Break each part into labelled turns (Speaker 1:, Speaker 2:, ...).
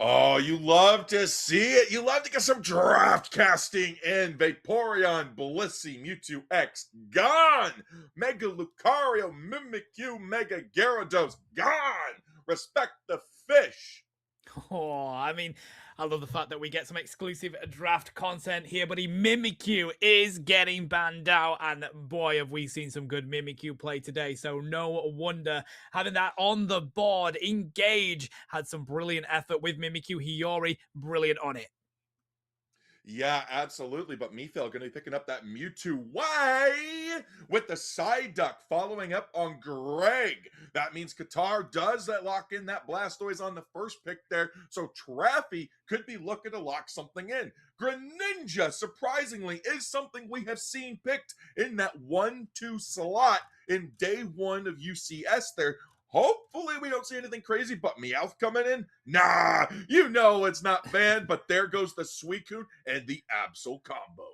Speaker 1: Oh, you love to see it. You love to get some draft casting in. Vaporeon, Blissey, Mewtwo X, gone. Mega Lucario, Mimikyu, Mega Gyarados, gone. Respect the fish.
Speaker 2: Oh, I mean, I love the fact that we get some exclusive draft content here, but Mimikyu is getting banned out, and boy, have we seen some good Mimikyu play today. So no wonder having that on the board. Ingage had some brilliant effort with Mimikyu. Hiyori, brilliant on it.
Speaker 1: Yeah, absolutely. But Mifel going to be picking up that Mewtwo Y with the side duck, following up on Greg. That means Qatar does that lock in that Blastoise on the first pick there. So Traffy could be looking to lock something in. Greninja, surprisingly, is something we have seen picked in that 1-2 slot in day one of UCS there. Hopefully we don't see anything crazy, but Meowth coming in? Nah, you know it's not banned, but there goes the Suicune and the Absol combo.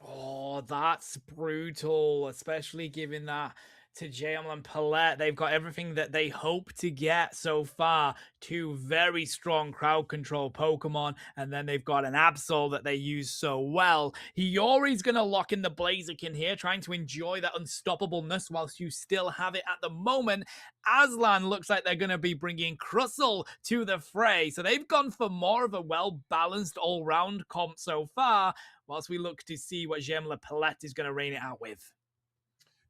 Speaker 2: Oh, that's brutal, especially given that to J'aime Le Poulete, they've got everything that they hope to get so far. Two very strong crowd control Pokemon, and then they've got an Absol that they use so well. Hiyori's going to lock in the Blaziken here, trying to enjoy that unstoppableness whilst you still have it at the moment. Aslan looks like they're going to be bringing Crustle to the fray, so they've gone for more of a well-balanced all-round comp so far, whilst we look to see what J'aime Le Poulete is going to reign it out with.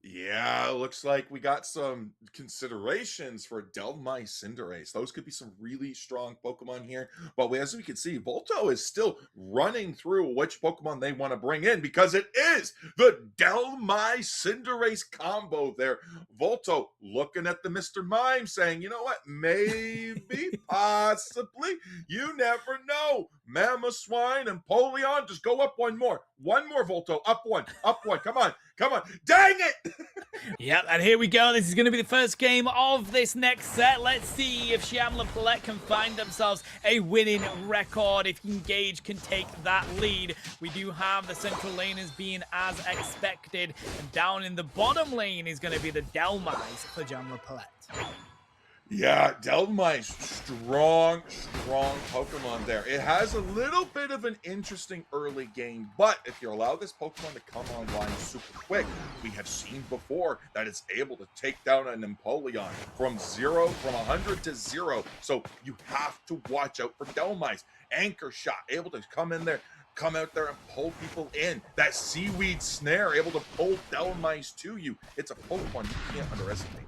Speaker 1: Yeah, looks like we got some considerations for Delmai Cinderace. Those could be some really strong Pokemon here. But as we can see, Volto is still running through which Pokemon they want to bring in because it is the Delmai Cinderace combo there. Volto looking at the Mr. Mime saying, you know what, maybe, possibly, you never know. Mamoswine and Polion, just go up one more. One more, Volto. Up one. Up one. Come on. Come on. Dang it!
Speaker 2: Yep, and here we go. This is going to be the first game of this next set. Let's see if J'aime Le Poulete can find themselves a winning record, if Ingage can take that lead. We do have the central laners being as expected, and down in the bottom lane is going to be the Delmais for J'aime Le Poulete.
Speaker 1: Yeah, Delmai's strong Pokemon there. It has a little bit of an interesting early game, but if you allow this Pokemon to come online super quick, we have seen before that it's able to take down an Empoleon from 100 to 0. So you have to watch out for Delmais. Anchor Shot, able to come out there and pull people in. That Seaweed Snare, able to pull Delmais to you. It's a Pokemon you can't underestimate.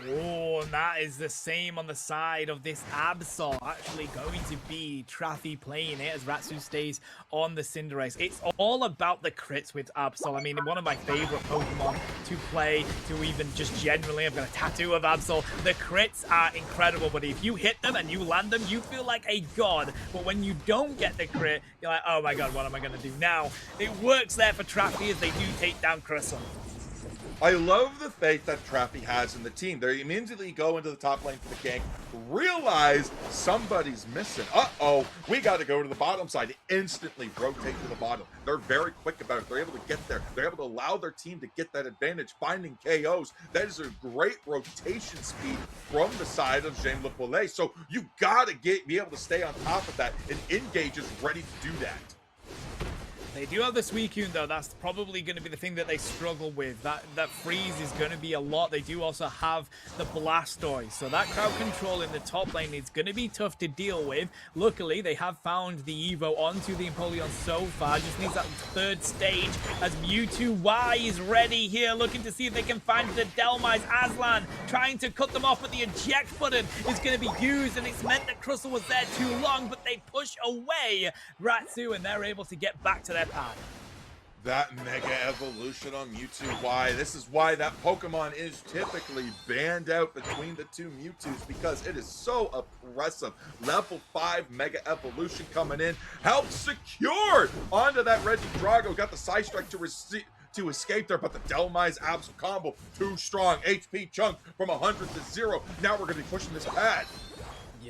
Speaker 2: Oh, and that is the same on the side of this Absol. Actually going to be Traffy playing it as Ratsu stays on the Cinderace. It's all about the crits with Absol. I mean, one of my favorite Pokemon to play, to even just generally, I've got a tattoo of Absol. The crits are incredible, but if you hit them and you land them, you feel like a god. But when you don't get the crit, you're like, oh my god, what am I going to do now? It works there for Traffy as they do take down Crystal.
Speaker 1: I love the faith that Traffy has in the team. They immediately go into the top lane for the gank, realize somebody's missing. Uh-oh, we got to go to the bottom side. Instantly rotate to the bottom. They're very quick about it. They're able to get there. They're able to allow their team to get that advantage, finding KOs. That is a great rotation speed from the side of J'aime Le Poulete. So you got to be able to stay on top of that, and Ingage is ready to do that.
Speaker 2: They do have the Suicune, though. That's probably going to be the thing that they struggle with. That freeze is going to be a lot. They do also have the Blastoise. So that crowd control in the top lane is going to be tough to deal with. Luckily, they have found the Evo onto the Empoleon so far. Just needs that third stage as Mewtwo Y is ready here, looking to see if they can find the Delmais. Aslan trying to cut them off, but the eject button is going to be used, and it's meant that Crystal was there too long, but they push away Ratsu, and they're able to get back to their path.
Speaker 1: That Mega Evolution on Mewtwo Y. This is why that Pokemon is typically banned out between the two Mewtwo's, because it is so oppressive. Level 5 Mega Evolution coming in. Help secured onto that Regidrago. Got the Side Strike to escape there, but the Delmai's Absol combo, too strong. HP chunk from 100 to 0. Now we're going to be pushing this pad.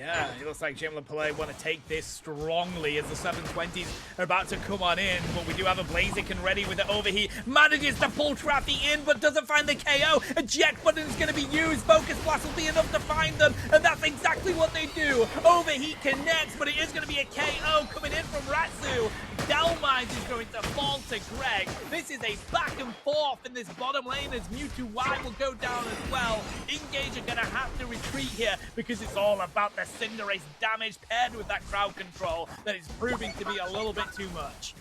Speaker 2: Yeah, it looks like J'aime Le Poulete want to take this strongly as the 720s are about to come on in, but we do have a Blaziken ready with the overheat. Manages to pull Traffy in, but doesn't find the KO. Eject button is going to be used. Focus Blast will be enough to find them, and that's exactly what they do. Overheat connects, but it is going to be a KO coming in from Ratsu. Delmise is going to fall to Greg. This is a back and forth in this bottom lane as Mewtwo Y will go down as well. Ingage are going to have to retreat here because it's all about the Cinderace damage paired with that crowd control that is proving to be a little bit too much.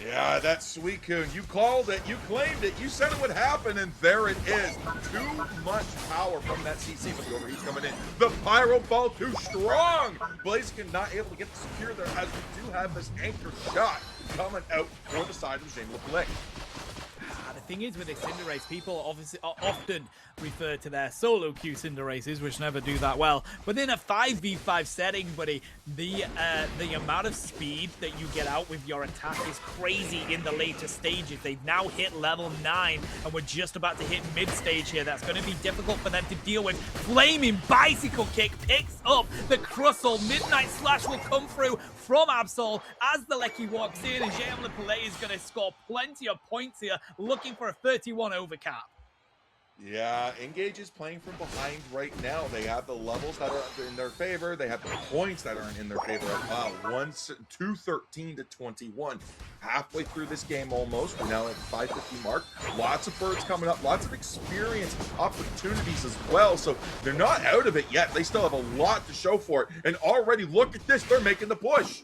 Speaker 1: Yeah, that's Suicune. You called it, you claimed it, you said it would happen, and there it is. Too much power from that CC, but the overheat's coming in. The Pyro Ball too strong. Blaziken not able to get the secure there as we do have this anchor shot coming out for the side of J'aime Le Poulete.
Speaker 2: The thing is with the Cinderace, people obviously often refer to their solo queue Cinderaces, which never do that well. Within a 5v5 setting, buddy, the amount of speed that you get out with your attack is crazy in the later stages. They've now hit level 9, and we're just about to hit mid-stage here. That's going to be difficult for them to deal with. Flaming Bicycle Kick picks up the Crustle. Midnight Slash will come through from Absol as the Lecky walks in, and J'aime Le Poulete is going to score plenty of points here, looking for a 31 overcap.
Speaker 1: Yeah, Ingage is playing from behind right now. They have the levels that are in their favor. They have the points that aren't in their favor as well. 213 to 21. Halfway through this game almost. We're now at 550 mark. Lots of birds coming up. Lots of experience opportunities as well. So they're not out of it yet. They still have a lot to show for it. And already, look at this. They're making the push.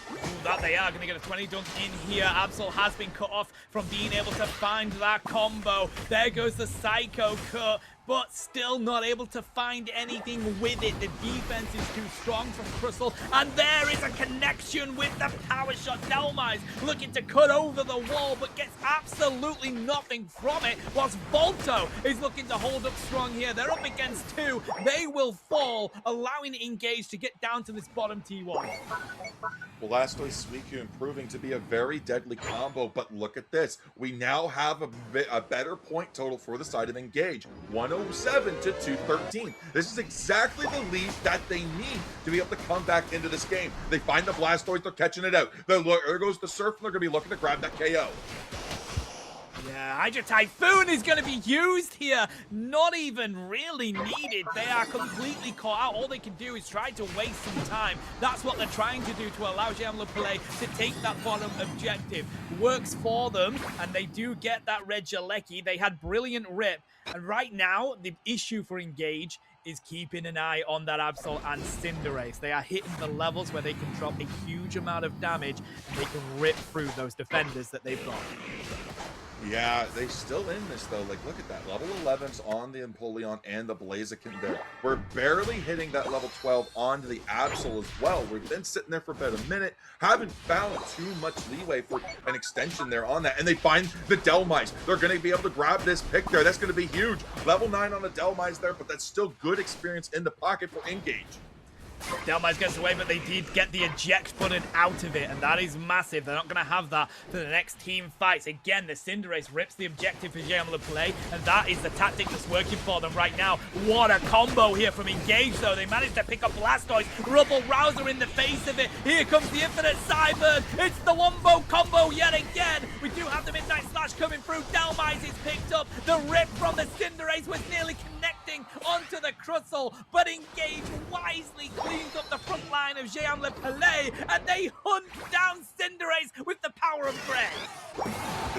Speaker 2: Ooh, that they are going to get a 20 dunk in here. Absol has been cut off from being able to find that combo. There goes the Psycho cut, but still not able to find anything with it. The defense is too strong from Crystal, and there is a connection with the power shot. Delmise looking to cut over the wall, but gets absolutely nothing from it, whilst Volto is looking to hold up strong here. They're up against two. They will fall, allowing Ingage to get down to this bottom T1.
Speaker 1: Blastoise Suicune proving to be a very deadly combo, but look at this. We now have a better point total for the side of Ingage. 107 to 213. This is exactly the lead that they need to be able to come back into this game. They find the Blastoise, they're catching it out. There goes the Surf, and they're going to be looking to grab that KO.
Speaker 2: Yeah, Hydro Typhoon is going to be used here. Not even really needed. They are completely caught out. All they can do is try to waste some time. That's what they're trying to do to allow J'aime Le Poulete to take that bottom objective. Works for them, and they do get that red Jalecki. They had brilliant rip. And right now, the issue for Ingage is keeping an eye on that Absol and Cinderace. They are hitting the levels where they can drop a huge amount of damage, and they can rip through those defenders that they've got.
Speaker 1: Yeah, they still in this though. Like, look at that. Level 11's on the Empoleon and the Blaziken there. We're barely hitting that level 12 onto the Absol as well. We've been sitting there for about a minute. Haven't found too much leeway for an extension there on that. And they find the Delmise. They're going to be able to grab this pick there. That's going to be huge. Level 9 on the Delmise there, but that's still good experience in the pocket for Ingage.
Speaker 2: Delmise gets away, but they did get the eject button out of it, and that is massive. They're not going to have that for the next team fights. Again, the Cinderace rips the objective for J'aime Le Poulete, and that is the tactic that's working for them right now. What a combo here from Ingage, though. They managed to pick up Blastoise. Rubble Rouser in the face of it. Here comes the Infinite Cyber. It's the Wombo combo yet again. We do have the Midnight Slash coming through. Delmise is picked up. The rip from the Cinderace was nearly connecting onto the Crustle, but Ingage wisely cleans up the front line of J'aime Le Poulete, and they hunt down Cinderace with the power of Greg.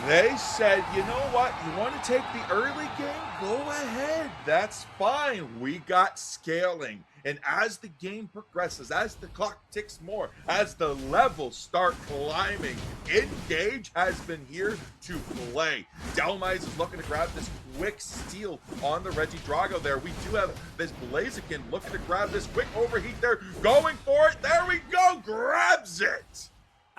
Speaker 1: They said, you know what, you want to take the early game? Go ahead, that's fine. We got scaling. And as the game progresses, as the clock ticks more, as the levels start climbing, Ingage has been here to play. Delmise is looking to grab this quick steal on the Regidrago there. We do have this Blaziken looking to grab this quick overheat there. Going for it. There we go. Grabs it.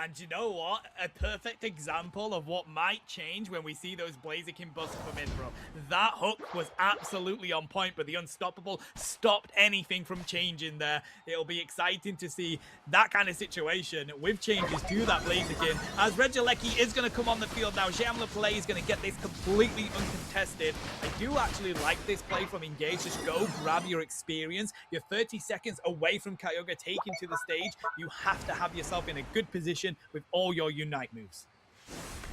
Speaker 2: And you know what? A perfect example of what might change when we see those Blaziken busts come in, bro. That hook was absolutely on point, but the Unstoppable stopped anything from changing there. It'll be exciting to see that kind of situation with changes to that Blaziken. As Regieleki is going to come on the field now, J'aime Le Poulete is going to get this completely uncontested. I do actually like this play from Ingage. Just go grab your experience. You're 30 seconds away from Kyogre taking to the stage. You have to have yourself in a good position with all your Unite moves.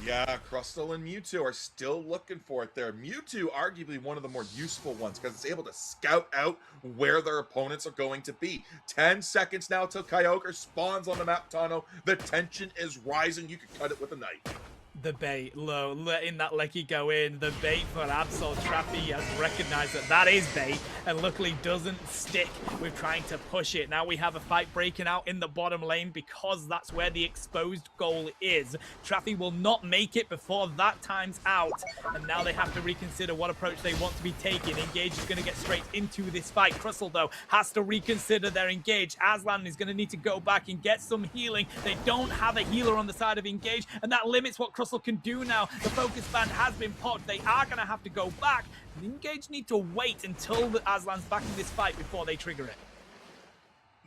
Speaker 1: Yeah, Crustle and Mewtwo are still looking for it there. Mewtwo, arguably one of the more useful ones because it's able to scout out where their opponents are going to be. 10 seconds now till Kyogre spawns on the map, Tano. The tension is rising. You can cut it with a knife.
Speaker 2: The bait low, letting that Lecky go in. The bait for Absol. Traffy has recognized that that is bait and luckily doesn't stick with trying to push it. Now we have a fight breaking out in the bottom lane because that's where the exposed goal is. Traffy will not make it before that time's out, and now they have to reconsider what approach they want to be taking. Ingage is going to get straight into this fight. Crustle, though, has to reconsider their Engage. Aslan is going to need to go back and get some healing. They don't have a healer on the side of Engage, and that limits what Crustle can do now. The focus band has been popped. They are going to have to go back. Ingage need to wait until the Aslan's back in this fight before they trigger it.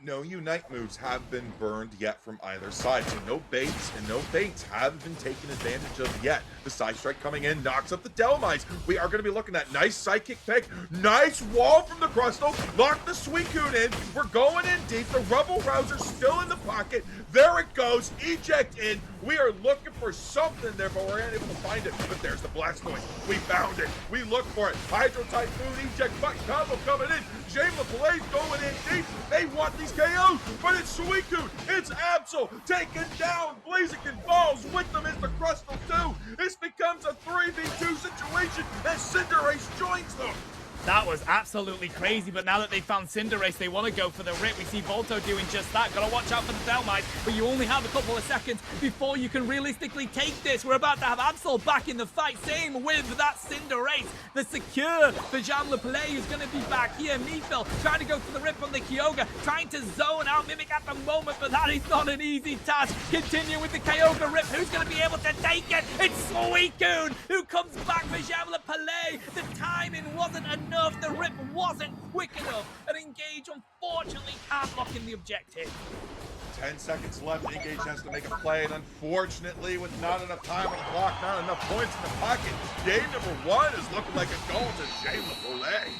Speaker 1: No Unite moves have been burned yet from either side, so no baits and no feints have been taken advantage of yet. The side strike coming in knocks up the Delmise. We are going to be looking at nice psychic pick, nice wall from the Crustle, lock the Suicune in. We're going in deep. The Rubble Rouser still in the pocket. There it goes, eject in. We are looking for something there, but we're unable to find it. But there's the Blastoise. We found it. We look for it. Hydro Typhoon, eject button combo coming in. J'aime Le Poulete going in deep. They want these KOs, but it's Suicune. It's Absol taken down. Blaziken falls. With them is the Crustle too. This becomes a 3v2 situation as Cinderace joins them.
Speaker 2: That was absolutely crazy, but now that they found Cinderace, they want to go for the rip. We see Volto doing just that. Gotta watch out for the Delmise, but you only have a couple of seconds before you can realistically take this. We're about to have Absol back in the fight. Same with that Cinderace. The secure for J'aime Le Poulete, who's going to be back here. Mifel trying to go for the rip on the Kyogre, trying to zone out Mimic at the moment, but that is not an easy task. Continue with the Kyogre rip. Who's going to be able to take it? It's Suicune who comes back for J'aime Le Poulete. The timing wasn't enough. The rip wasn't quick enough, and Ingage unfortunately can't lock in the objective.
Speaker 1: 10 seconds left. Ingage has to make a play, and unfortunately, with not enough time on the clock, not enough points in the pocket, game number 1 is looking like a goal to J'aime Le Poulete.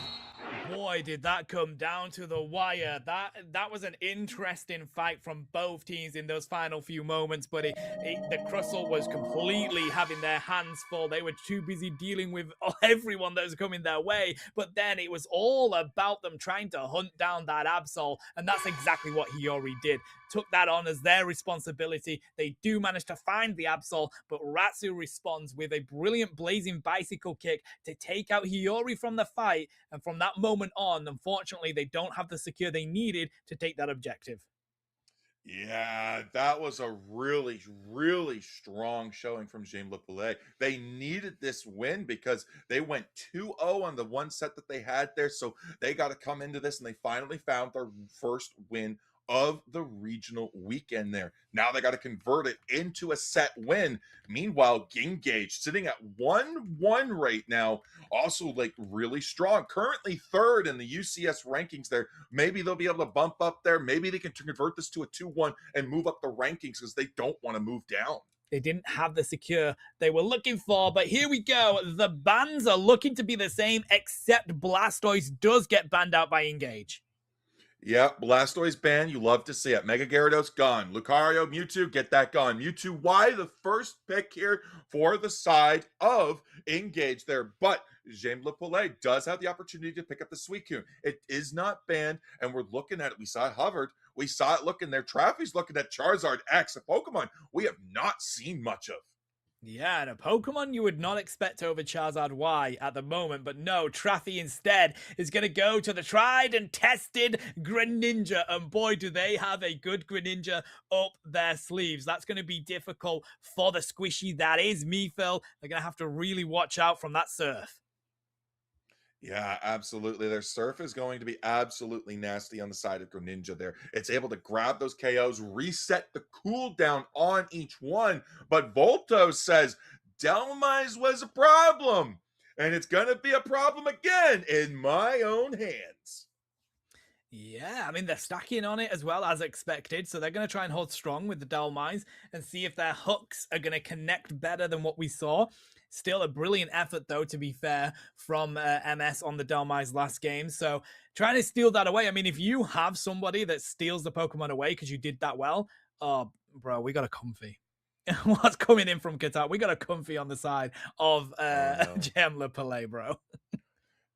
Speaker 2: Boy, did that come down to the wire. That was an interesting fight from both teams in those final few moments, but the Crustle was completely having their hands full. They were too busy dealing with everyone that was coming their way, but then it was all about them trying to hunt down that Absol, and that's exactly what Hiyori did. Took that on as their responsibility. They do manage to find the Absol, but Ratsu responds with a brilliant blazing bicycle kick to take out Hiyori from the fight, and from that moment on, unfortunately, they don't have the secure they needed to take that objective.
Speaker 1: Yeah, that was a really, really strong showing from J'aime Le Poulete. They needed this win because they went 2-0 on the one set that they had there, so they got to come into this, and they finally found their first win of the regional weekend there. Now they got to convert it into a set win. Meanwhile, Ingage sitting at 1-1 right now, also like really strong. Currently third in the UCS rankings there. Maybe they'll be able to bump up there. Maybe they can convert this to a 2-1 and move up the rankings because they don't want to move down.
Speaker 2: They didn't have the secure they were looking for, but here we go. The bans are looking to be the same, except Blastoise does get banned out by Ingage.
Speaker 1: Yep, Blastoise ban, you love to see it. Mega Gyarados gone. Lucario, Mewtwo, get that gone. Mewtwo, why the first pick here for the side of Ingage there? But J'aime Le Poulete does have the opportunity to pick up the Suicune. It is not banned, and we're looking at it. We saw it hovered. We saw it looking there. Traffy's looking at Charizard X, a Pokemon we have not seen much of.
Speaker 2: Yeah, and a Pokemon you would not expect over Charizard Y at the moment, but no, Traffy instead is going to go to the tried and tested Greninja, and boy, do they have a good Greninja up their sleeves. That's going to be difficult for the squishy that is Mifel. They're going to have to really watch out from that Surf.
Speaker 1: Yeah, absolutely. Their surf is going to be absolutely nasty on the side of Greninja there. It's able to grab those KOs, reset the cooldown on each one. But Volto says Delmise was a problem. And it's going to be a problem again in my own hands.
Speaker 2: Yeah, I mean, they're stacking on it as well as expected. So they're going to try and hold strong with the Dell and see if their hooks are going to connect better than what we saw. Still a brilliant effort, though, to be fair, from MS on the Dell last game. So trying to steal that away. I mean, if you have somebody that steals the Pokemon away because you did that well, oh, bro, we got a comfy. What's coming in from Qatar? We got a comfy on the side of
Speaker 1: Oh, no.
Speaker 2: J'aime Le Poulete, bro.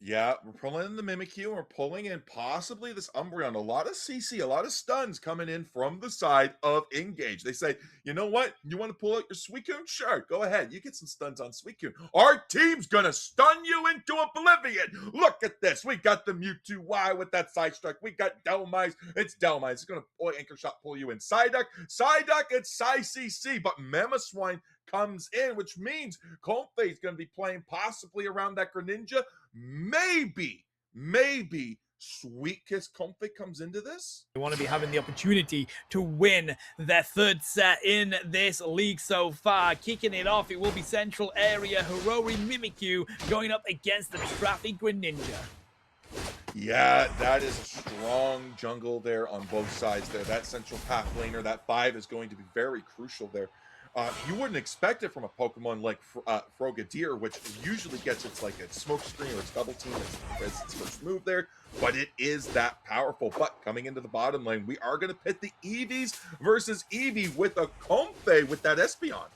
Speaker 1: Yeah, we're pulling in the Mimikyu, and we're pulling in possibly this Umbreon. A lot of CC, a lot of stuns coming in from the side of Ingage. They say, you know what? You want to pull out your Suicune? Sure, go ahead. You get some stuns on Suicune. Our team's gonna stun you into oblivion. Look at this. We got the Mewtwo Y with that side strike. We got Delmise. It's Delmise. It's gonna anchor shot pull you in. Psyduck, it's Psy CC, but Mamoswine comes in, which means Comfey is going to be playing possibly around that Greninja. Maybe Sweet Kiss Comfey comes into this.
Speaker 2: They want to be having the opportunity to win their third set in this league so far. Kicking it off, it will be Central Area Hirori Mimikyu going up against the Traffic Greninja.
Speaker 1: Yeah, that is a strong jungle there on both sides there. That central path laner, that 5 is going to be very crucial there. You wouldn't expect it from a Pokemon like Frogadier, which usually gets its like a smoke screen or its double team as its first move there, but it is that powerful. But coming into the bottom lane, we are going to pit the Eevees versus Eevee with a Comfey with that Espeon.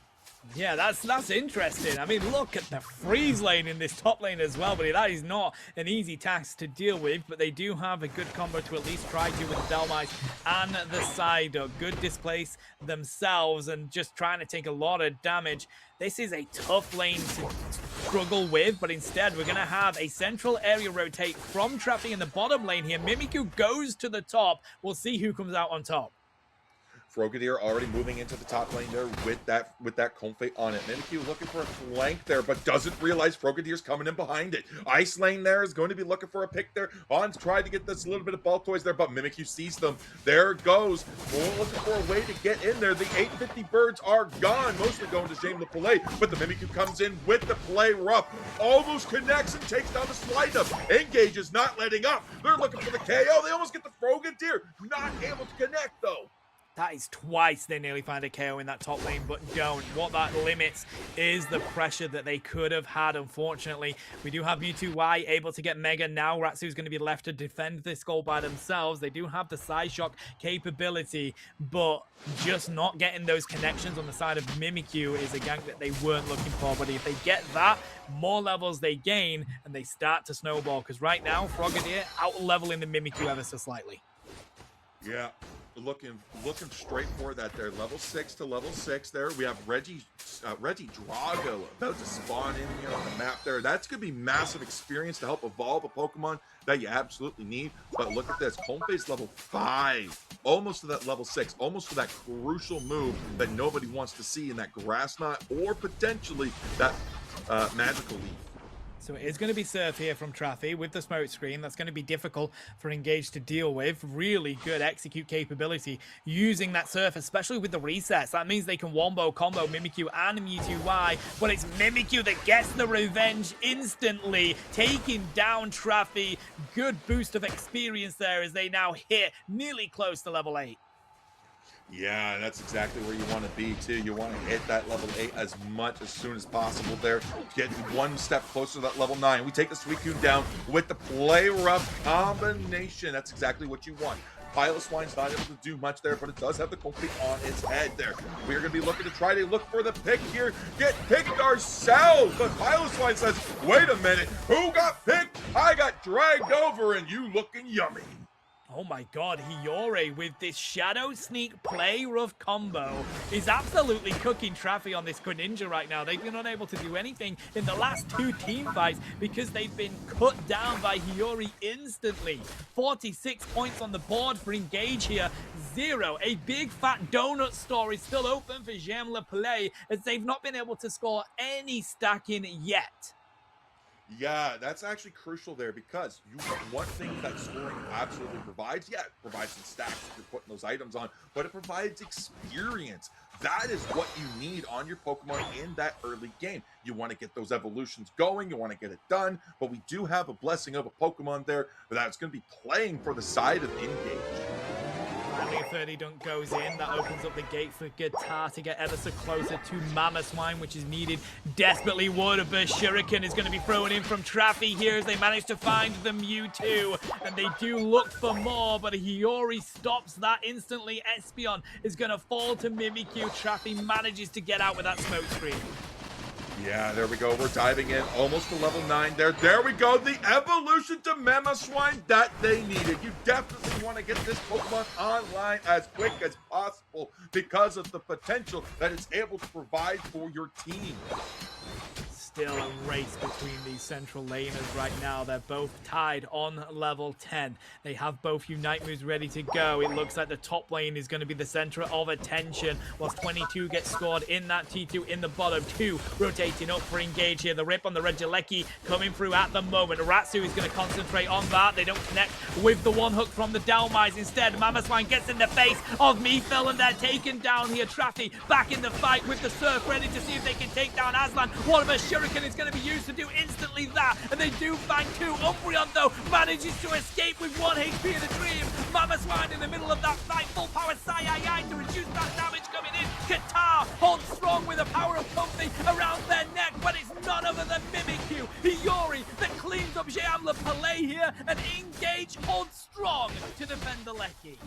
Speaker 2: Yeah, that's interesting. I mean, look at the freeze lane in this top lane as well, but that is not an easy task to deal with, but they do have a good combo to at least try to with Delmise and the Psyduck. Good displace themselves and just trying to take a lot of damage. This is a tough lane to struggle with, but instead we're going to have a central area rotate from Traffy in the bottom lane here. Mimikyu goes to the top. We'll see who comes out on top.
Speaker 1: Frogadier already moving into the top lane there with that Comfey on it. Mimikyu looking for a flank there, but doesn't realize Frogadier's coming in behind it. Ice Lane there is going to be looking for a pick there. On's tried to get this little bit of ball toys there, but Mimikyu sees them. There it goes. More looking for a way to get in there. The 850 birds are gone, mostly going to J'aime Le Poulete, but the Mimikyu comes in with the play rough. Almost connects and takes down the slide up. Ingage is not letting up. They're looking for the KO. They almost get the Frogadier. Not able to connect though.
Speaker 2: That is twice they nearly find a KO in that top lane, but don't. What that limits is the pressure that they could have had, unfortunately. We do have Mewtwo Y able to get Mega now. Ratsu's going to be left to defend this goal by themselves. They do have the Side Shock capability, but just not getting those connections on the side of Mimikyu is a gank that they weren't looking for. But if they get that, more levels they gain, and they start to snowball. Because right now, Frogadier out-leveling the Mimikyu ever so slightly.
Speaker 1: Yeah. Looking straight for that there. Level 6 to level 6 there. We have Reggie Drago about to spawn in here on the map there. That's going to be massive experience to help evolve a Pokemon that you absolutely need. But look at this. Comfey's level 5. Almost to that level 6. Almost to that crucial move that nobody wants to see in that Grass Knot or potentially that Magical Leaf.
Speaker 2: So it is going to be Surf here from Traffy with the smoke screen. That's going to be difficult for Ingage to deal with. Really good execute capability using that Surf, especially with the resets. That means they can wombo combo Mimikyu and Mewtwo Y, but it's Mimikyu that gets the revenge instantly, taking down Traffy. Good boost of experience there as they now hit nearly close to level 8.
Speaker 1: Yeah, that's exactly where you want to be, too. You want to hit that level 8 as soon as possible there. Get one step closer to that level 9. We take the Suicune down with the play rough combination. That's exactly what you want. Piloswine's not able to do much there, but it does have the Comfey on its head there. We're going to be looking to try to look for the pick here. Get picked ourselves, but Piloswine says, wait a minute, who got picked? I got dragged over and you looking yummy.
Speaker 2: Oh my god, Hiyori with this Shadow Sneak play rough combo is absolutely cooking Traffy on this Greninja right now. They've been unable to do anything in the last 2 team fights because they've been cut down by Hiyori instantly. 46 points on the board for Ingage here, 0. A big fat donut store is still open for J'aime Le Poulete as they've not been able to score any stacking yet.
Speaker 1: Yeah, that's actually crucial there because one thing that scoring absolutely provides, yeah, it provides some stacks if you're putting those items on, but it provides experience. That is what you need on your Pokemon in that early game. You want to get those evolutions going, you want to get it done, but we do have a blessing of a Pokemon there that's going to be playing for the side of Engage.
Speaker 2: Finally, a 30 dunk goes in. That opens up the gate for Guitar to get ever so closer to Mama Swine, which is needed desperately. Wood. A burst shuriken is going to be thrown in from Traffy here as they manage to find the Mewtwo. And they do look for more, but Hiyori stops that instantly. Espeon is going to fall to Mimikyu. Traffy manages to get out with that smoke screen.
Speaker 1: Yeah, there we go. We're diving in almost to level 9 there. There we go. The evolution to Mamoswine that they needed. You definitely want to get this Pokemon online as quick as possible because of the potential that it's able to provide for your team.
Speaker 2: Still a race between these central laners right now. They're both tied on level 10. They have both Unite moves ready to go. It looks like the top lane is going to be the center of attention, whilst 22 gets scored in that T2 in the bottom. 2 rotating up for Engage here. The rip on the Regieleki coming through at the moment. Ratsu is going to concentrate on that. They don't connect with the one hook from the Dowmise. Instead, Mamoswine gets in the face of Mifil and they're taken down here. Traffy back in the fight with the Surf, ready to see if they can take down Aslan. One of a Shuriken is going to be used to do instantly that, and they do find 2. Umbreon, though, manages to escape with 1 HP in a dream. Mamoswine in the middle of that fight, full power Sai to reduce that damage coming in. Guitar holds strong with the power of Comfy around their neck, but it's none other than Mimikyu. Hiyori that cleans up J'aime Le Poulete here, and Engage holds strong to defend the Lecky.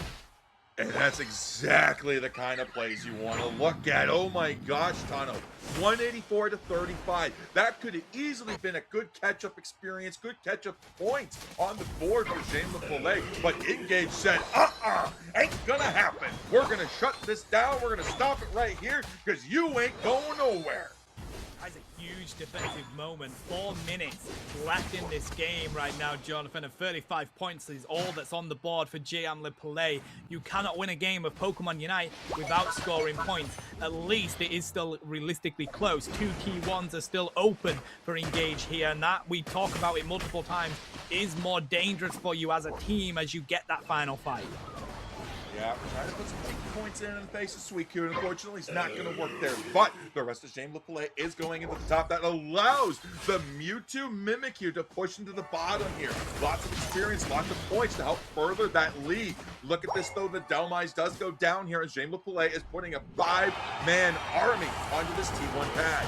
Speaker 1: And that's exactly the kind of plays you want to look at. Oh my gosh, Tano. 184 to 35. That could have easily been a good catch-up experience, good catch-up points on the board for J'aime Le Poulete. But Ingage said, ain't gonna happen. We're gonna shut this down. We're gonna stop it right here because you ain't going nowhere.
Speaker 2: That's a huge defensive moment. 4 minutes left in this game right now, Jonathan, and 35 points is all that's on the board for J'aime Le Poulete. You cannot win a game of Pokemon Unite without scoring points. At least it is still realistically close. 2 key ones are still open for Engage here, and that, we talk about it multiple times, is more dangerous for you as a team as you get that final fight.
Speaker 1: Yeah, trying to put some cheeky points in the face of Suicune. Unfortunately, it's not going to work there. But the rest of J'aime Le Poulete is going into the top. That allows the Mewtwo Mimikyu to push into the bottom here. Lots of experience, lots of points to help further that lead. Look at this, though. The Dowmise does go down here as J'aime Le Poulete is putting a 5-man army onto this T1 pad.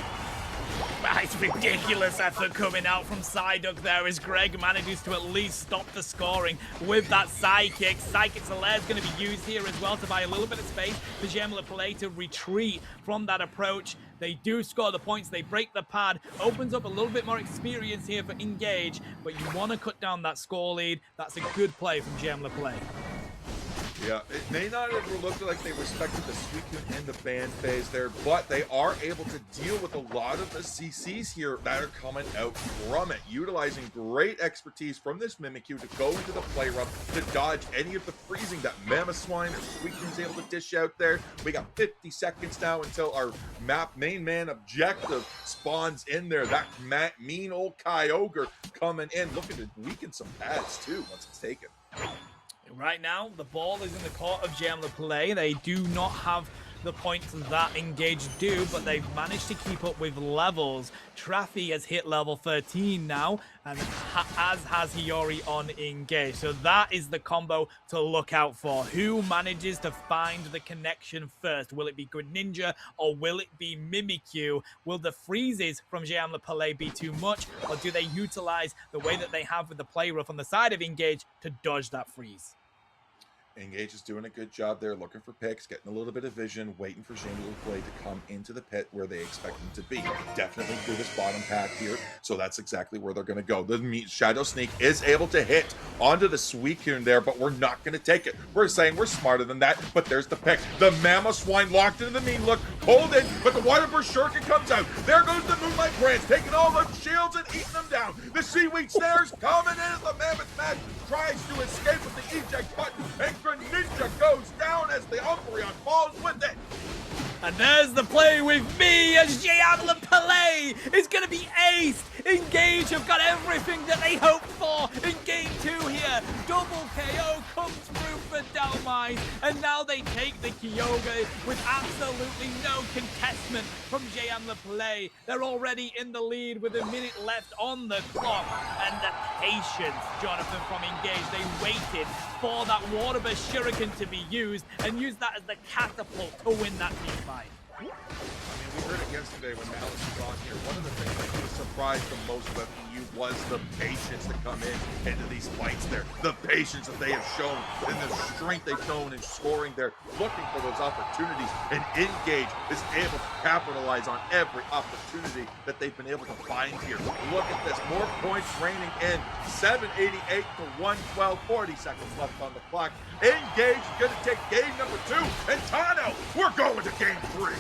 Speaker 2: It's ridiculous effort coming out from Psyduck there as Greg manages to at least stop the scoring with that Psychic. Psychic Solaire is going to be used here as well to buy a little bit of space for J'aime Le Poulete to retreat from that approach. They do score the points, they break the pad, opens up a little bit more experience here for Engage, but you want to cut down that score lead. That's a good play from J'aime Le Poulete.
Speaker 1: Yeah, it may not have looked like they respected the Suicune in the ban phase there, but they are able to deal with a lot of the CCs here that are coming out from it, utilizing great expertise from this Mimikyu to go into the play rough to dodge any of the freezing that Mamoswine or Suicune's able to dish out there. We got 50 seconds now until our main man objective spawns in there. That mean old Kyogre coming in, looking to weaken some pads too once it's taken.
Speaker 2: Right now, the ball is in the court of J'aime Le Poulete. They do not have the points that Engage do, but they've managed to keep up with levels. Traffy has hit level 13 now, and as has Hiyori on Engage. So that is the combo to look out for. Who manages to find the connection first? Will it be Greninja or will it be Mimikyu? Will the freezes from J'aime Le Poulete be too much, or do they utilize the way that they have with the play rough on the side of Engage to dodge that freeze?
Speaker 1: Engage is doing a good job there, looking for picks, getting a little bit of vision, waiting for J'aime Le Poulete to come into the pit where they expect him to be. Definitely through this bottom path here, so that's exactly where they're going to go. The Shadow Sneak is able to hit onto the Suicune there, but we're not going to take it. We're saying we're smarter than that, but there's the pick. The Mamoswine locked into the mean look, pulled in, but the Water Burst Shuriken comes out. There goes the Moonlight Branch, taking all the shields and eating them down. The Seaweed Snares coming in as the Mammoth Match tries to escape with the eject button, and Greninja goes down as the Umbreon falls with it.
Speaker 2: And there's the play with me as J'aime Le Poulete Poulete is going to be aced. Ingage have got everything that they hoped for in game 2 here. Double KO comes through for Dalmine, and now they take the Kyogre with absolutely no contestment from J'aime Le Poulete. They're already in the lead with a minute left on the clock, and the patience, Jonathan, from Ingage. They waited for that water burst shuriken to be used and used that as the catapult to win that team fight.
Speaker 1: I mean, we heard it yesterday when Malice was on here. One of the things that was surprised the most about EU was the patience to come into these fights there. The patience that they have shown and the strength they've shown in scoring there, looking for those opportunities. And Ingage is able to capitalize on every opportunity that they've been able to find here. Look at this. More points raining in. 788 to 112. 40 seconds left on the clock. Ingage is going to take game number 2. And Tano, we're going to game 3.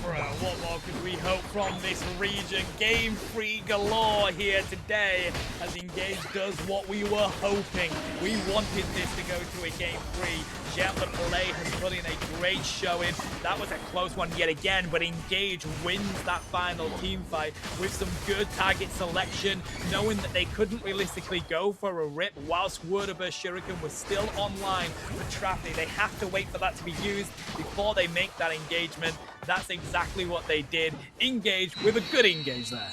Speaker 2: Bro, what more could we hope from this region? Game 3 galore here today as Ingage does what we were hoping. We wanted this to go to a game 3. J'aime Le Poulete has put in a great showing. That was a close one yet again, but Ingage wins that final team fight with some good target selection, knowing that they couldn't realistically go for a rip whilst Wurderburst Shuriken was still online for Traffy. They have to wait for that to be used before they make that engagement. That's exactly what they did. Ingage with a good engage there.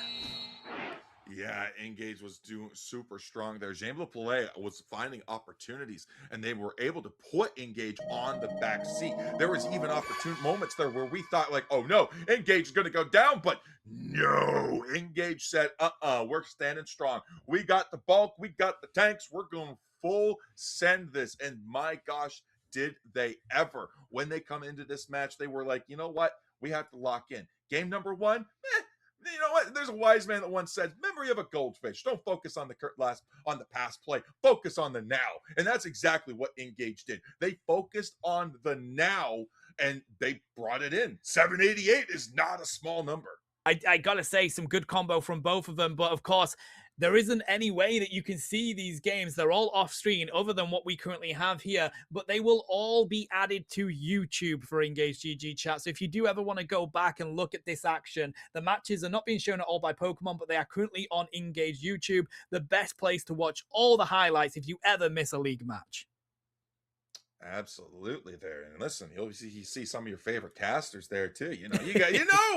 Speaker 1: Yeah, Ingage was doing super strong there. J'aime Le Poulete was finding opportunities, and they were able to put Ingage on the back seat. There was even opportune moments there where we thought like, oh no, Ingage is going to go down, but no, Ingage said, we're standing strong. We got the bulk, we got the tanks, we're going full send this. And my gosh, did they ever. When they come into this match, they were like, you know what? We have to lock in. Game number 1, you know what? There's a wise man that once said, memory of a goldfish. Don't focus on the past play. Focus on the now. And that's exactly what Ingage did. They focused on the now, and they brought it in. 788 is not a small number.
Speaker 2: I gotta say, some good combo from both of them, but of course, there isn't any way that you can see these games. They're all off screen other than what we currently have here, but they will all be added to YouTube for Ingage GG chat. So if you do ever want to go back and look at this action, the matches are not being shown at all by Pokemon, but they are currently on Ingage YouTube, the best place to watch all the highlights if you ever miss a league match.
Speaker 1: Absolutely there. And listen, you see some of your favorite casters there too.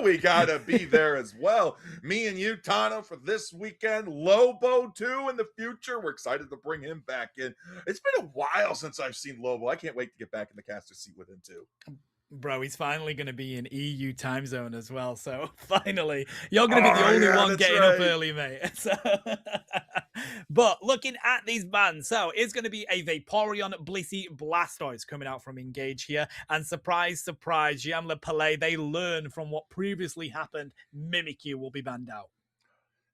Speaker 1: We gotta be there as well. Me and you, Tano, for this weekend. Lobo too in the future. We're excited to bring him back in. It's been a while since I've seen Lobo. I can't wait to get back in the caster seat with him too.
Speaker 2: Bro, he's finally going to be in EU time zone as well. So finally, you're going to be the only one getting up early, mate. So, but looking at these bans, so it's going to be a Vaporeon, Blissey, Blastoise coming out from Ingage here. And surprise, surprise, J'aime Le Poulete, they learn from what previously happened. Mimikyu will be banned out.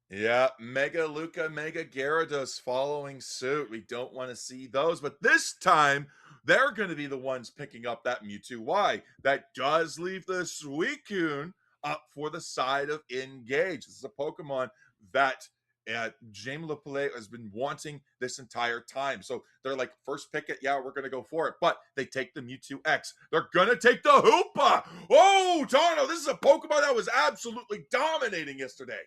Speaker 1: Yeah, Mega Luca, Mega Gyarados following suit. We don't want to see those, but this time they're going to be the ones picking up that Mewtwo Y. That does leave the Suicune up for the side of Ingage. This is a Pokemon that J'aime Le Poulete has been wanting this entire time. So they're like, first pick it, yeah, we're going to go for it. But they take the Mewtwo X. They're going to take the Hoopa. Oh, Tano, this is a Pokemon that was absolutely dominating yesterday.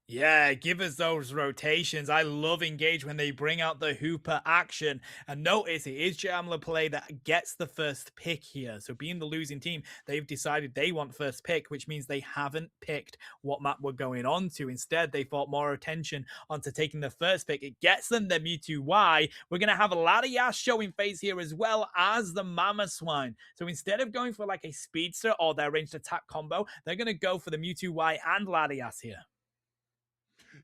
Speaker 2: Yeah, give us those rotations. I love Ingage when they bring out the Hooper action. And notice it is J'aime Le Poulete that gets the first pick here. So being the losing team, they've decided they want first pick, which means they haven't picked what map we're going on to. Instead, they thought more attention onto taking the first pick. It gets them the Mewtwo Y. We're going to have a Latias showing phase here as well as the Mamoswine. So instead of going for like a Speedster or their ranged attack combo, they're going to go for the Mewtwo Y and Latias here.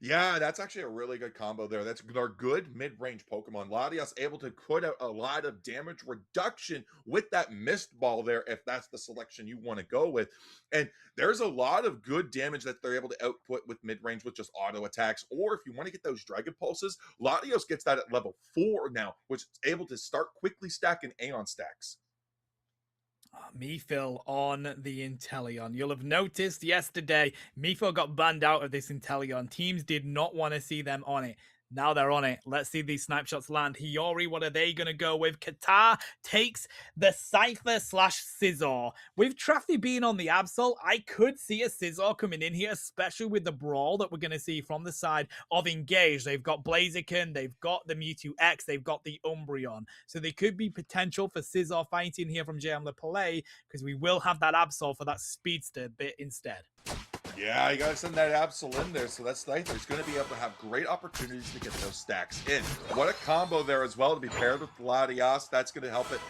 Speaker 1: Yeah, that's actually a really good combo there. That's our good mid-range Pokemon. Latias able to put out a lot of damage reduction with that Mist Ball there, if that's the selection you want to go with. And there's a lot of good damage that they're able to output with mid-range with just auto attacks. Or if you want to get those Dragon Pulses, Latios gets that at level 4 now, which is able to start quickly stacking Aeon stacks.
Speaker 2: Mephil on the Inteleon. You'll have noticed yesterday, Mephil got banned out of this Inteleon. Teams did not want to see them on it. Now they're on it. Let's see these snipe shots land. Hiyori, what are they going to go with? Qatar takes the Cypher slash Scissor. With Traffy being on the Absol, I could see a Scissor coming in here, especially with the brawl that we're going to see from the side of Ingage. They've got Blaziken, they've got the Mewtwo X, they've got the Umbreon. So there could be potential for Scissor fighting here from J'aime Le Poulete, because we will have that Absol for that Speedster bit instead.
Speaker 1: Yeah, you gotta send that Absol in there, so that's nice. He's gonna be able to have great opportunities to get those stacks in. What a combo there as well to be paired with Latias. That's gonna help it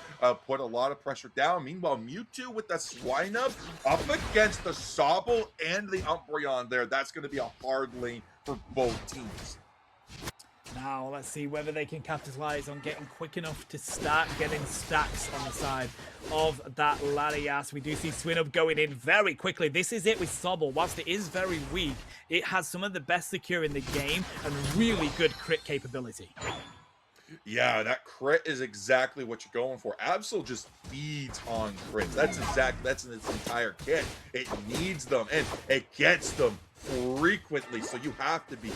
Speaker 1: put a lot of pressure down. Meanwhile, Mewtwo with the Swinub up against the Sobble and the Umbreon there. That's gonna be a hard lane for both teams.
Speaker 2: Now, let's see whether they can capitalize on getting quick enough to start getting stacks on the side of that Latias. We do see Swinub going in very quickly. This is it with Sobble. Whilst it is very weak, it has some of the best secure in the game and really good crit capability.
Speaker 1: Yeah, that crit is exactly what you're going for. Absol just feeds on crits. That's in its entire kit. It needs them and it gets them frequently, so you have to be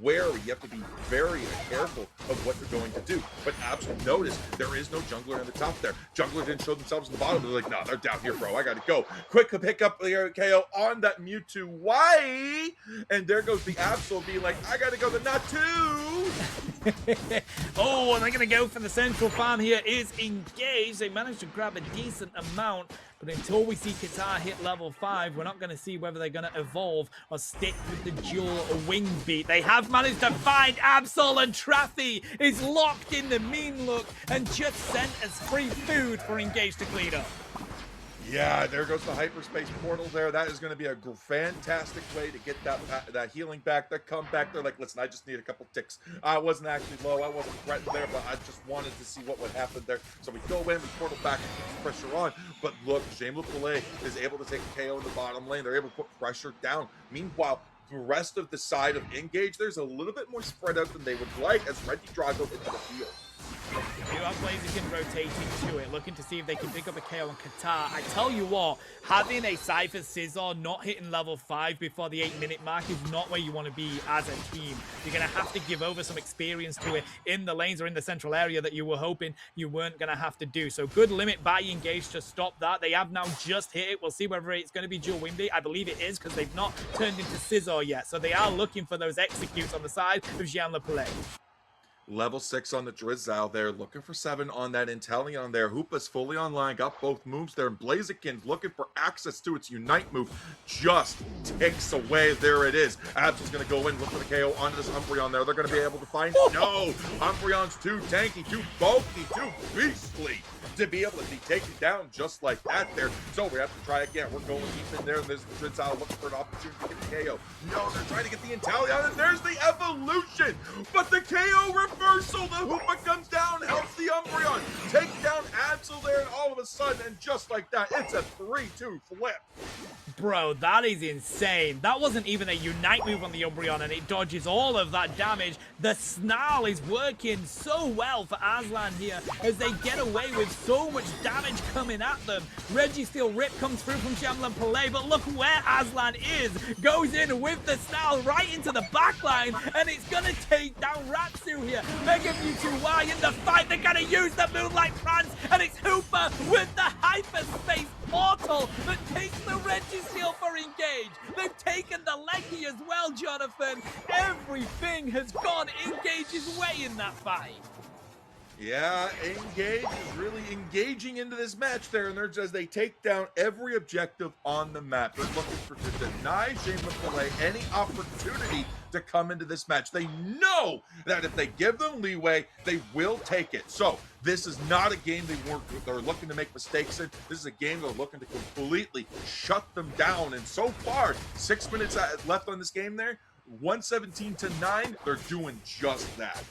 Speaker 1: wary. You have to be very careful of what you're going to do. But Absol, notice there is no jungler in the top there. Jungler didn't show themselves in the bottom. They're like, nah, they're down here, bro. I gotta go. Quick pick up the KO on that Mewtwo. Why? And there goes the Absol being like, I gotta go, the Natu.
Speaker 2: Oh, and they're gonna go for the central farm here is Ingage. They managed to grab a decent amount, but until we see Qatar hit level 5, we're not going to see whether they're going to evolve or stick with the dual wing beat. They have managed to find Absol, and Traffy is locked in the mean look and just sent as free food for Ingage to clean up.
Speaker 1: Yeah, there goes the hyperspace portal there. That is going to be a fantastic way to get that healing back, that comeback. They're like, listen, I just need a couple ticks. I wasn't actually low. I wasn't threatened there, but I just wanted to see what would happen there. So we go in, we portal back and put the pressure on. But look, J'aime Le Poulete is able to take a KO in the bottom lane. They're able to put pressure down. Meanwhile, the rest of the side of Ingage, there's a little bit more spread out than they would like as Reggie Drago into the field.
Speaker 2: You have Blaziken rotating to it, looking to see if they can pick up a KO on Qatar. I tell you what, having a Cypher Scissor not hitting level 5 before the 8-minute mark is not where you want to be as a team. You're going to have to give over some experience to it in the lanes or in the central area that you were hoping you weren't going to have to do. So good limit by Ingage to stop that. They have now just hit it. We'll see whether it's going to be dual wing beat. I believe it is, because they've not turned into Scissor yet. So they are looking for those executes on the side of J'aime Le Poulete.
Speaker 1: Level 6 on the Drizzle there, looking for 7 on that Inteleon there. Hoopa's fully online, got both moves there. And Blaziken's looking for access to its Unite move. Just ticks away. There it is. Absol's going to go in, look for the KO onto this Umbreon there. They're going to be able to find... No! Umbreon's too tanky, too bulky, too beastly to be able to be taken down just like that there. So we have to try again. We're going deep in there, and there's the Drizzle looking for an opportunity to get the KO. No, they're trying to get the Inteleon, and there's the evolution! But the KO reversal, the Hoopa comes down, helps the Umbreon, takes down Absol there, and all of a sudden, and just like that, it's a 3-2 flip.
Speaker 2: Bro, that is insane. That wasn't even a Unite move on the Umbreon, and it dodges all of that damage. The Snarl is working so well for Aslan here as they get away with so much damage coming at them. Registeel Rip comes through from J'aime Le Poulete, but look where Aslan is. Goes in with the Snarl right into the backline, and it's going to take down Ratsu here. Mega Mewtwo Y in the fight. They're going to use the Moonlight Prance, and it's Hoopa with the Hyperspace Portal that takes the Registeel for Ingage. They've taken the Leggy as well, Jonathan. Everything has gone Engage's way in that fight.
Speaker 1: Yeah, Ingage is really engaging into this match there, and they're just, they take down every objective on the map. They're looking to deny J'aime Le Poulete any opportunity to come into this match. They know that if they give them leeway, they will take it. So this is not a game they're looking to make mistakes in. This is a game they're looking to completely shut them down. And so far, 6 minutes left on this game there, 117-9, they're doing just that.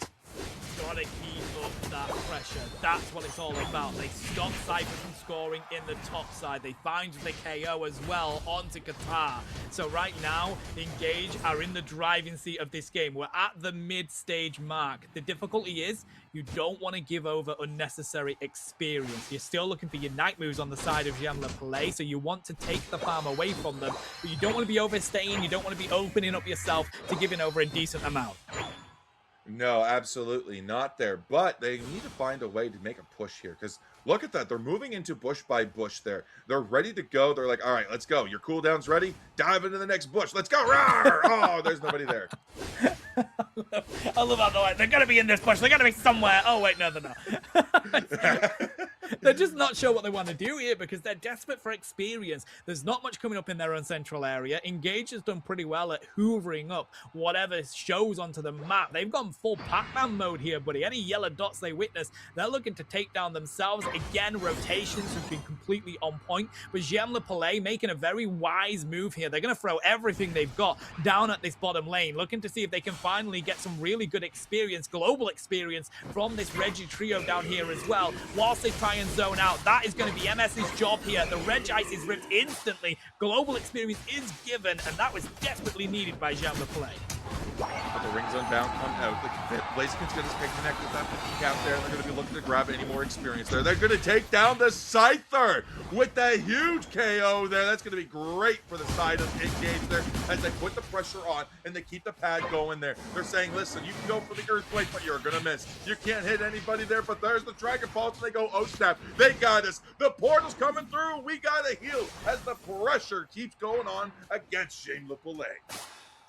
Speaker 2: Gotta keep up that pressure. That's what it's all about. They stop Cypher from scoring in the top side. They find the KO as well onto Qatar. So right now, Ingage are in the driving seat of this game. We're at the mid-stage mark. The difficulty is you don't want to give over unnecessary experience. You're still looking for your Unite moves on the side of J'aime Le Poulete, so you want to take the farm away from them, but you don't want to be overstaying. You don't want to be opening up yourself to giving over a decent amount.
Speaker 1: No, absolutely not there. But they need to find a way to make a push here because look at that. They're moving into bush by bush there. They're ready to go. They're like, all right, let's go. Your cooldown's ready. Dive into the next bush. Let's go. Rawr! Oh, there's nobody there.
Speaker 2: I love how they're like, they're gonna be in this bush, they're gonna be somewhere. Oh wait, no, they're not. They're just not sure what they want to do here because they're desperate for experience. There's not much coming up in their own central area. Ingage has done pretty well at hoovering up whatever shows onto the map. They've gone full Pac-Man mode here, buddy. Any yellow dots they witness, they're looking to take down themselves. Again, rotations have been completely on point, but J'aime Le Poulete making a very wise move here. They're going to throw everything they've got down at this bottom lane, looking to see if they can finally get some really good experience, global experience from this Reggie trio down here as well, whilst they try and zone out. That is going to be MS's job here. The Reg Ice is ripped instantly. Global experience is given, and that was desperately needed by J'aime Le Poulete.
Speaker 1: But the rings unbound come out. Blaziken's going to connect with that 50 cap there. They're going to be looking to grab any more experience there. They're going to take down the Scyther with that huge KO there. That's going to be great for the side of Ingage there as they put the pressure on and they keep the pad going there. They're saying, listen, you can go for the Earthquake, but you're going to miss. You can't hit anybody there, but there's the Dragon Balls and they go, oh snap, they got us. The portal's coming through. We got to heal as the pressure keeps going on against J'aime Le Poulete.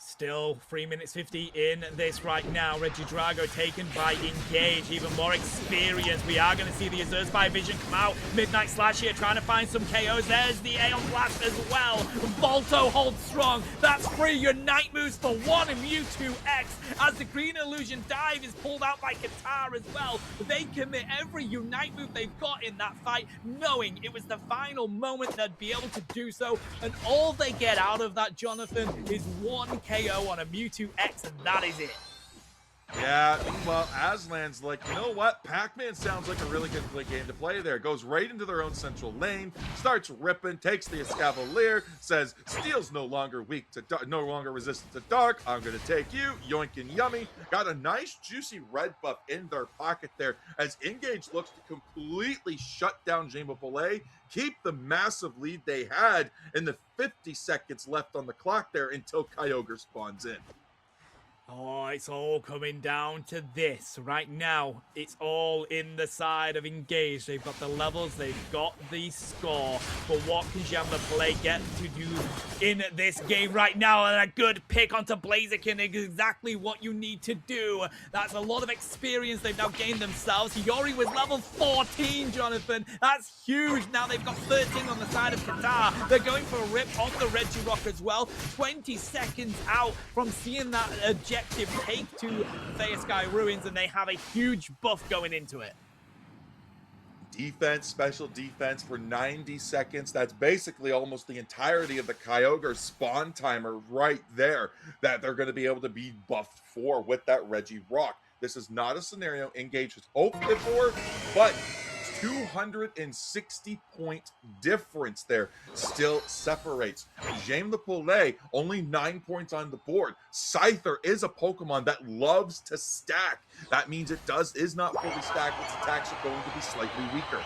Speaker 2: Still 3 minutes 50 in this right now. Regidrago taken by Ingage. Even more experience. We are going to see the Azure Spy Vision come out. Midnight Slash here trying to find some KOs. There's the Aeon Blast as well. Volto holds strong. That's free. Your night moves for one and Mewtwo X as the Green Illusion dive is pulled out by Qatar as well. They commit every Unite move they've got in that fight, knowing it was the final moment they'd be able to do so. And all they get out of that, Jonathan, is one KO on a Mewtwo X, and that is it.
Speaker 1: Yeah, meanwhile, Aslan's like, you know what? Pac-Man sounds like a really good game to play there. Goes right into their own central lane, starts ripping, takes the Escavalier, says, Steel's no longer weak to no longer resistant to dark. I'm gonna take you, yoink and yummy. Got a nice juicy red buff in their pocket there as Ingage looks to completely shut down J'aime Le Poulete, keep the massive lead they had in the 50 seconds left on the clock there until Kyogre spawns in.
Speaker 2: Oh, it's all coming down to this. Right now, it's all in the side of Ingage. They've got the levels, they've got the score. But what can J'aime Le Poulete get to do in this game right now? And a good pick onto Blaziken is exactly what you need to do. That's a lot of experience they've now gained themselves. Yori was level 14, Jonathan. That's huge. Now they've got 13 on the side of Qatar. They're going for a rip on the Regirock as well. 20 seconds out from seeing that objective take to Thea Sky Ruins, and they have a huge buff going into it.
Speaker 1: Defense, special defense for 90 seconds. That's basically almost the entirety of the Kyogre spawn timer right there that they're going to be able to be buffed for with that Regirock. This is not a scenario Ingage has hoped for, but 260 point difference there still separates. J'aime Le Poulete, only 9 points on the board. Scyther is a Pokemon that loves to stack. That means it is not fully stacked. Its attacks are going to be slightly weaker.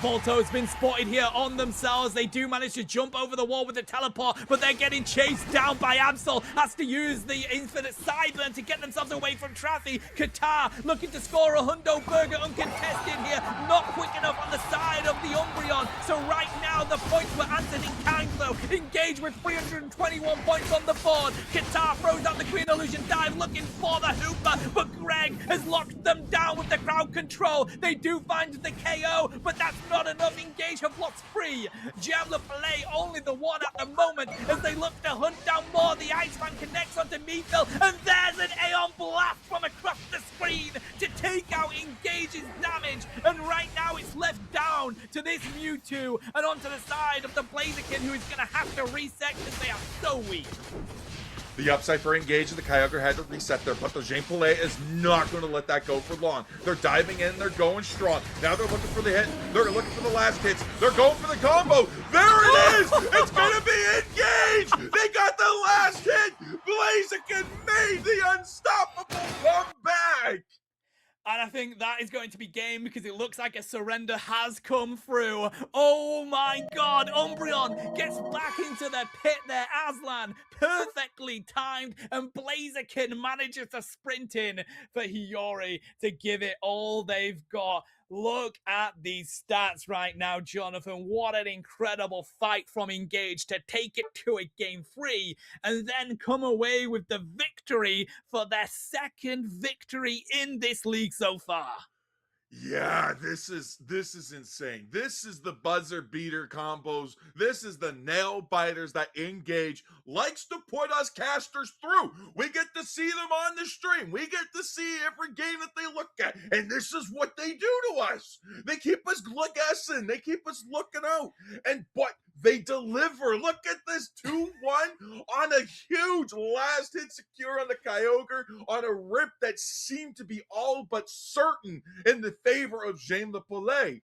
Speaker 2: Volto's been spotted here on themselves. They do manage to jump over the wall with the teleport, but they're getting chased down by Absol. Has to use the infinite sideburn to get themselves away from Traffy. Qatar looking to score a hundo burger uncontested here. Not quick enough on the side of the Umbreon. So right now the points were answered in kind though. Engage with 321 points on the board. Qatar throws out the Green Illusion dive looking for the Hooper, but Greg has locked them down with the crowd control. They do find the KO, but that's not enough. Ingage have lost free. J'aime Le Poulete only the one at the moment as they look to hunt down more. The Iceman connects onto Meatville, and there's an Aeon Blast from across the screen to take out Engage's damage. And right now it's left down to this Mewtwo and onto the side of the Blaziken, who is going to have to reset because they are so weak.
Speaker 1: The upside for Ingage, the Kyogre had to reset there, but the J'aime Le Poulete is not going to let that go for long. They're diving in, they're going strong. Now they're looking for the hit, they're looking for the last hits, they're going for the combo. There it is! It's going to be Ingage! They got the last hit! Blaziken made the unstoppable comeback!
Speaker 2: And I think think that is going to be game because it looks like a surrender has come through. Oh my god, Umbreon gets back into the pit there. Aslan perfectly timed, and Blaziken manages to sprint in for Hiyori to give it all they've got. Look at these stats right now, Jonathan. What an incredible fight from Ingage to take it to a game 3 and then come away with the victory for their second victory in this league so far.
Speaker 1: Yeah, this is insane. This is the buzzer beater combos. This is the nail biters that Ingage likes to put us casters through. We get to see them on the stream. We get to see every game that they look at. And this is what they do to us. They keep us guessing. They keep us looking out. But they deliver. Look at this 2-1 on a huge last hit secure on the Kyogre on a rip that seemed to be all but certain in the favor of J'aime Le Poulete.